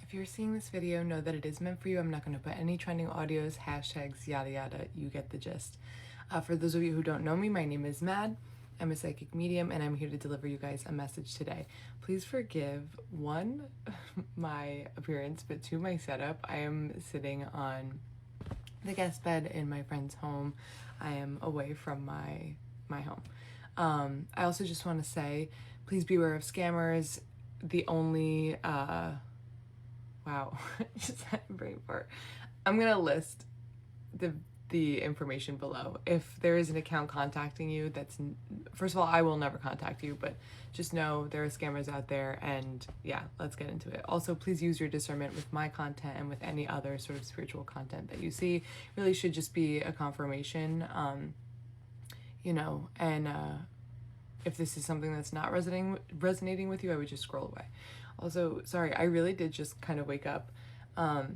If you're seeing this video, know that it is meant for you. I'm not going to put any trending audios, hashtags, yada yada. You get the gist. For those of you who don't know me, my name is Mad. I'm a psychic medium and I'm here to deliver you guys a message today. Please forgive, one, my appearance, but two, my setup. I am sitting on the guest bed in my friend's home. I am away from my home. I also just want to say, please beware of scammers. The only wow, just had a brain fart. I'm gonna list the information below. If there is an account contacting you, that's, first of all, I will never contact you, but just know there are scammers out there, and yeah, let's get into it. Also, please use your discernment with my content and with any other sort of spiritual content that you see. Really should just be a confirmation, and if this is something that's not resonating with you, I would just scroll away. Also, sorry, I really did just kind of wake up. I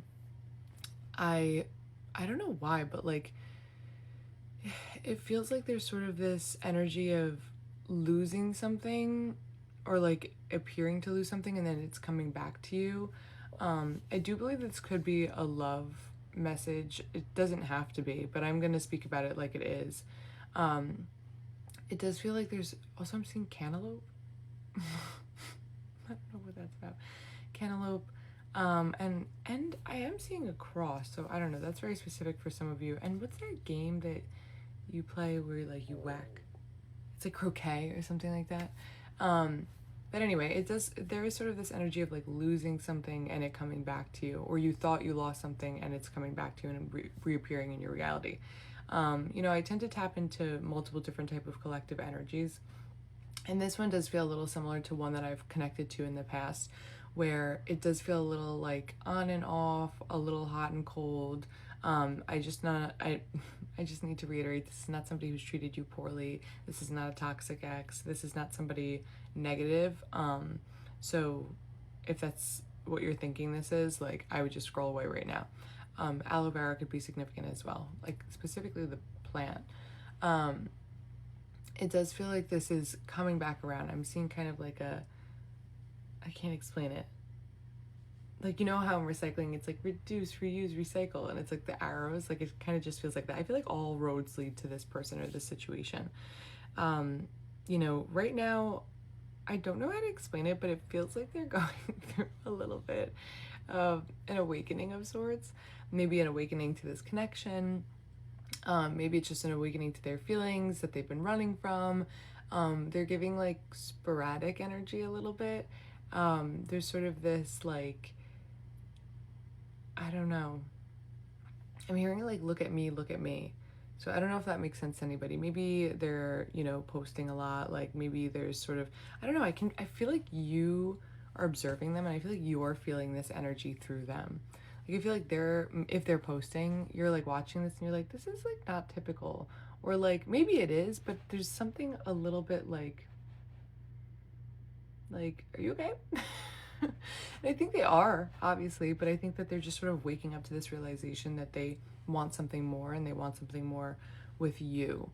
don't know why, but like it feels like there's sort of this energy of losing something, or like appearing to lose something and then it's coming back to you. I do believe this could be a love message. It doesn't have to be, but I'm going to speak about it like it is. It does feel like there's also, I'm seeing cantaloupe. I don't know what that's about. Cantaloupe. And I am seeing a cross, so I don't know. That's very specific for some of you. And what's that game that you play where like you whack? It's like croquet or something like that. But anyway, there is sort of this energy of like losing something and it coming back to you, or you thought you lost something and it's coming back to you and reappearing in your reality. I tend to tap into multiple different type of collective energies. And this one does feel a little similar to one that I've connected to in the past, where it does feel a little like on and off, a little hot and cold. I just need to reiterate, this is not somebody who's treated you poorly. This is not a toxic ex. This is not somebody negative. So if that's what you're thinking this is, like, I would just scroll away right now. Aloe vera could be significant as well, like specifically the plant. It does feel like this is coming back around. I'm seeing kind of like I can't explain it. Like, you know how in recycling, it's like reduce, reuse, recycle, and it's like the arrows, like it kind of just feels like that. I feel like all roads lead to this person or this situation. Right now, I don't know how to explain it, but it feels like they're going through a little bit of an awakening of sorts. Maybe an awakening to this connection. Maybe it's just an awakening to their feelings that they've been running from. They're giving like sporadic energy a little bit. There's sort of this like, I don't know. I'm hearing like, look at me, look at me. So I don't know if that makes sense to anybody. Maybe they're, posting a lot. Like maybe there's sort of, I don't know. I feel like you are observing them and I feel like you're feeling this energy through them. Like I feel like if they're posting, you're like watching this and you're like, this is like not typical. Or like, maybe it is, but there's something a little bit like, are you okay? And I think they are, obviously, but I think that they're just sort of waking up to this realization that they want something more and they want something more with you.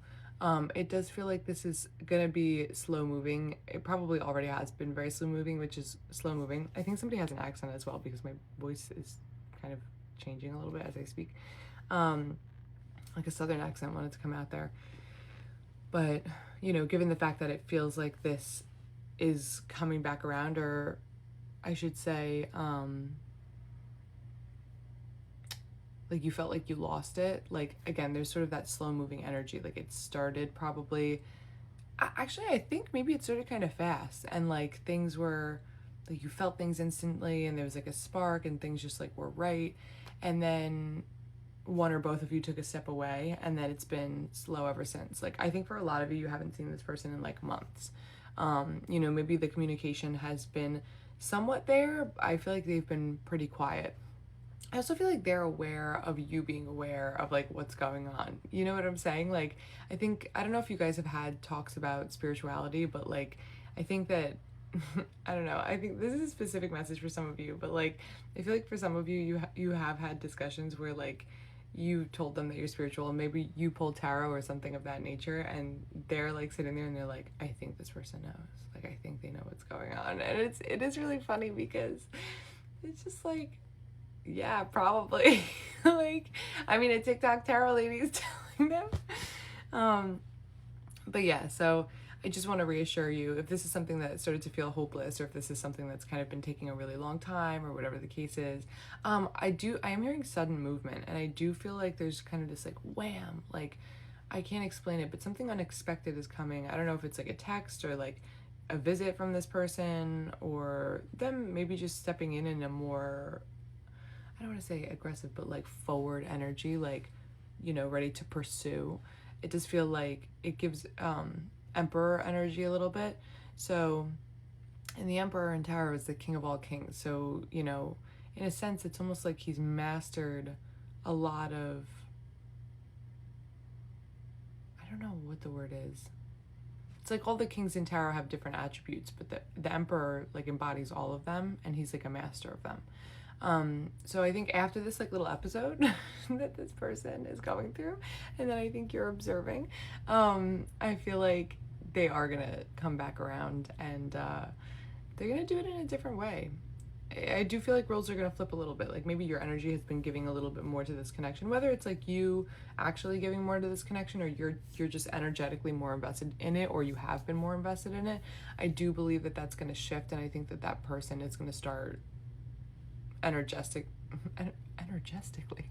It does feel like this is gonna be slow moving. It probably already has been very slow moving, which is slow moving. I think somebody has an accent as well because my voice is kind of changing a little bit as I speak. Like a southern accent wanted to come out there. But, given the fact that it feels like this is coming back around, or I should say, like you felt like you lost it. Like, again, there's sort of that slow moving energy. Like it started probably, actually, I think maybe it started kind of fast and like things were, like you felt things instantly and there was like a spark and things just like were right. And then one or both of you took a step away and then it's been slow ever since. Like, I think for a lot of you, you haven't seen this person in like months. Maybe the communication has been somewhat there. I feel like they've been pretty quiet. I also feel like they're aware of you being aware of like what's going on. You know what I'm saying? Like, I don't know if you guys have had talks about spirituality, but like, I think that, I don't know, I think this is a specific message for some of you, but like, I feel like for some of you, you have had discussions where like, you told them that you're spiritual and maybe you pulled tarot or something of that nature and they're like sitting there and they're like, I think this person knows, like I think they know what's going on. And it is really funny because It's just like, yeah, probably. Like, I mean, a TikTok tarot lady is telling them. Um, but yeah, so I just want to reassure you, if this is something that started to feel hopeless, or if this is something that's kind of been taking a really long time, or whatever the case is, I am hearing sudden movement, and I do feel like there's kind of this like wham, like I can't explain it, but something unexpected is coming. I don't know if it's like a text or like a visit from this person, or them maybe just stepping in a more, I don't want to say aggressive, but like forward energy, like, you know, ready to pursue. It does feel like it gives Emperor energy a little bit. So, and the Emperor in Tarot is the king of all kings. So, you know, in a sense, it's almost like he's mastered a lot of, I don't know what the word is. It's like all the kings in tarot have different attributes, but the Emperor like embodies all of them, and he's like a master of them. So I think after this like little episode that this person is going through, and then I think you're observing, I feel like they are gonna come back around, and they're gonna do it in a different way. I do feel like roles are gonna flip a little bit. Like maybe your energy has been giving a little bit more to this connection, whether it's like you actually giving more to this connection, or you're just energetically more invested in it, or you have been more invested in it. I do believe that that's gonna shift, and I think that that person is gonna start energetic, energetically,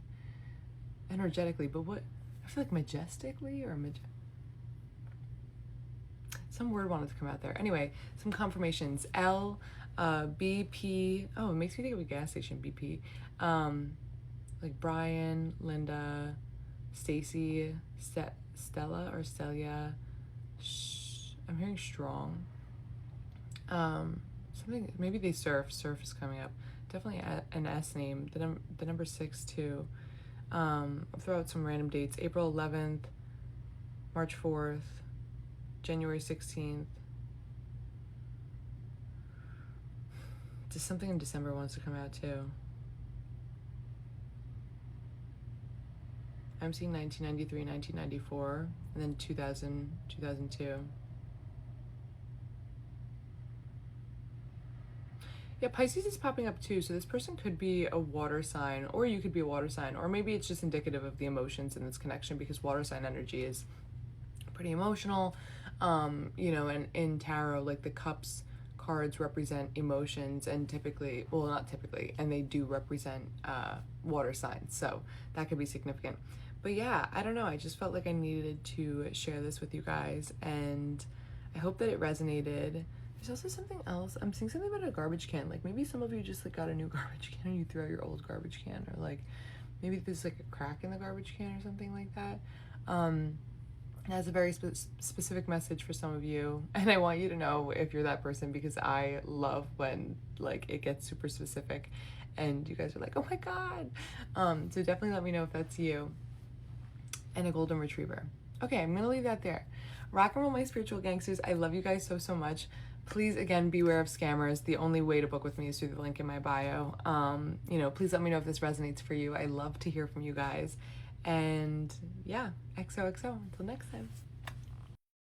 energetically. But what, I feel like majestically or some word wanted to come out there. Anyway, some confirmations. L, BP. Oh, it makes me think of a gas station. BP. Like Brian, Linda, Stacy, Stella or Stelia. I'm hearing strong. Something, maybe they surf. Surf is coming up. Definitely an S name. The number 6 too. I'll throw out some random dates. April 11th, March 4th, January 16th. Just something in December wants to come out too. I'm seeing 1993, 1994, and then 2000, 2002. Yeah, Pisces is popping up too, so this person could be a water sign, or you could be a water sign, or maybe it's just indicative of the emotions in this connection, because water sign energy is pretty emotional. You know, and in tarot, like the cups cards represent emotions, and typically, well, not typically, and they do represent water signs, so that could be significant. But yeah, I don't know, I just felt like I needed to share this with you guys, and I hope that it resonated. There's also something else. I'm seeing something about a garbage can. Like maybe some of you just like got a new garbage can and you threw out your old garbage can, or like maybe there's like a crack in the garbage can or something like that. It has a very specific message for some of you, and I want you to know if you're that person, because I love when like it gets super specific and you guys are like, oh my god. So definitely let me know if that's you. And a golden retriever. Okay, I'm gonna leave that there. Rock and roll, my spiritual gangsters. I love you guys so much. Please, again, beware of scammers. The only way to book with me is through the link in my bio. You know, please let me know if this resonates for you. I love to hear from you guys. And yeah, XOXO. Until next time.